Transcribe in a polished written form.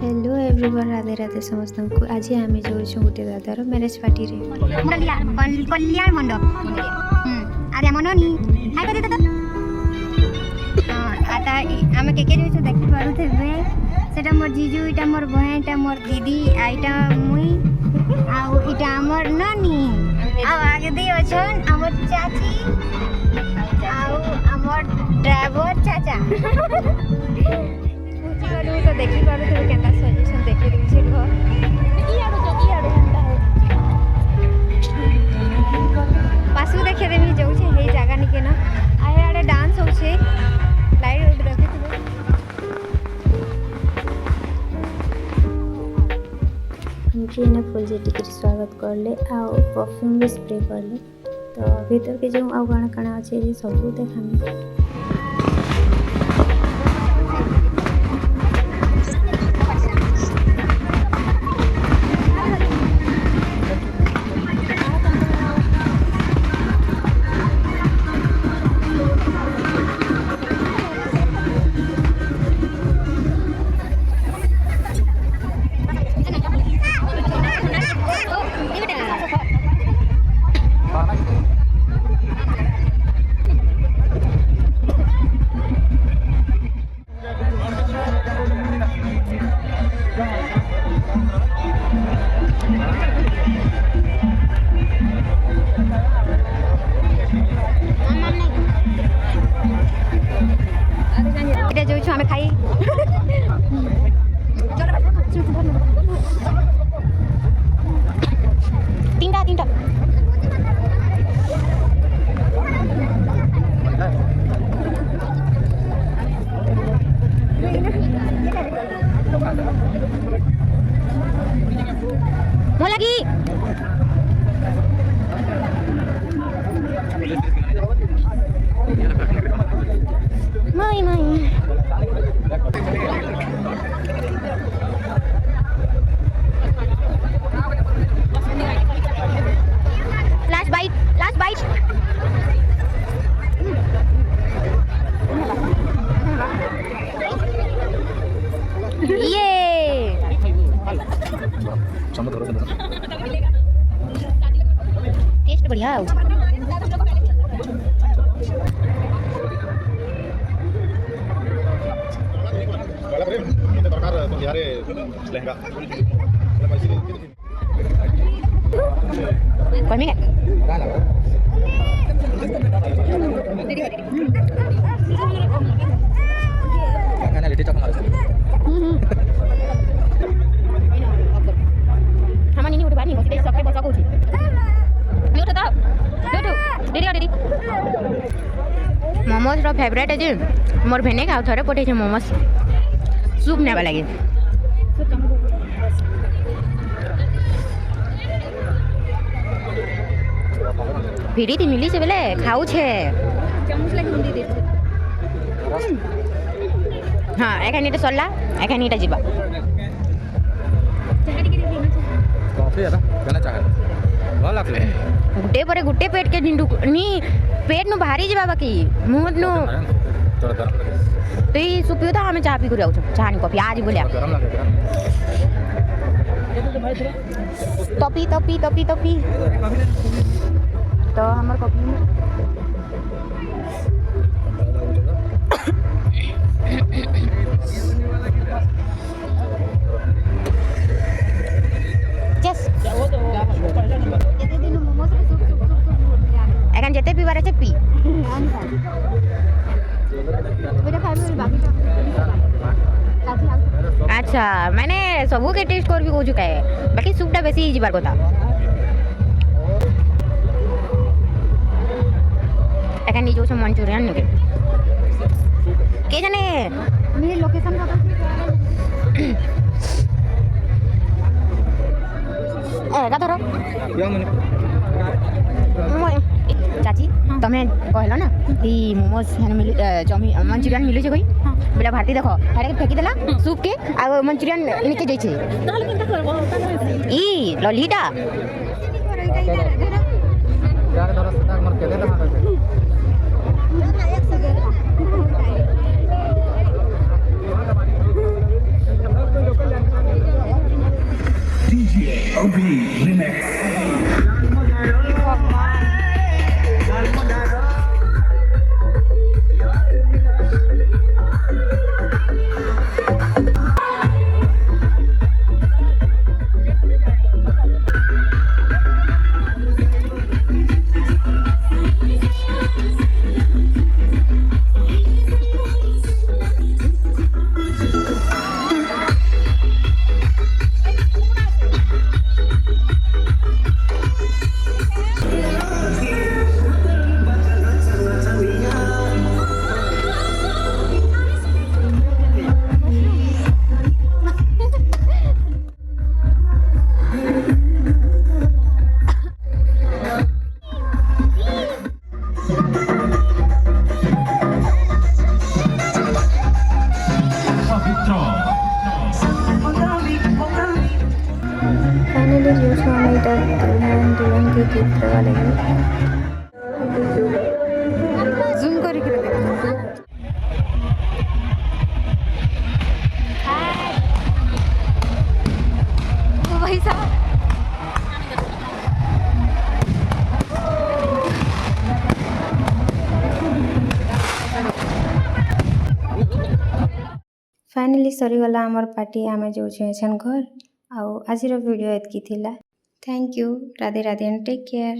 Hello everyone, Radhe Radhe समस्त को। आज आम जो गोटे दादार मैरेज पार्टी रे कल्याण मंडप अरे मननी हाय कर दे तो आता हम के जो देखि पारुथबे सेटा मोर जीजू, इटा मोर बहन, इटा मोर दीदी, आइटा मुई आउ इटा हमर नानी आ आगे दी अछन हमर चाची आउ हमर ड्राइवर चाचा तो देखि पारुथबे केता सजेशन देखि दिछे घर पासु देखे देमी जाउछे हे जागा निके ना आए आडे डांस होछे लाइट उड देखिथिबे हमके ना फुल जे टिकट स्वागत करले आ परफ्यूम भी स्प्रे करले। तो भीतर के जो आउ काना काना अच्छे जे सब देखामी। हमें खाई तीनटा तीनटा mo lagi mai last bite ये टेस्ट बढ़िया है। मोमोज रो फेवरेट है जी मोर भेने का थोड़े पठे छे मोमोज सूप नेबा लागे भिड़ी थी मिली से बेले खाऊ छे चम्मच लागे मुंडी दे हां एखानीटा सरला एखानीटा जिबा कॉफी है ना केना चाहे भल लागले गुटे परे गुटे पेट के निंडू नी पेट नु भारी जिबा बाकी मुंह नु थोड़ा गरम लगे तई सुपियो था हमें चाह पी कर आउ चाह नी कॉफी आज बोलिया गरम लगे टॉपी टॉपी टॉपी टॉपी तो हमर कॉफी में यस एखन जेते पीबार আছে पी अच्छा मैंने सबू के टेस्ट कर भी कहूँ का बाकी सूपटा बेसी जीवार कथा एखन नहीं जो मंचूरियन निके के जाने मेरे लोकेशन का एगा धरो चाची तमें कहल ना कि मोमोज मिलू चाउमिन मंचूरियन मिलू कोई बेला भारती देख हाड़े फेंकी देला सूप के आ मंचूरियन निके जाइछे ई ललीटा Chubby Remix. फाइनली जो हम इधर दुल्हन के गीत गावा लगे जूम करके वही सब फाइनली सरीगला आमर पार्टी आम जो घर आउ आज वीडियो एतकी थिला thank you Radhe Radhe and take care.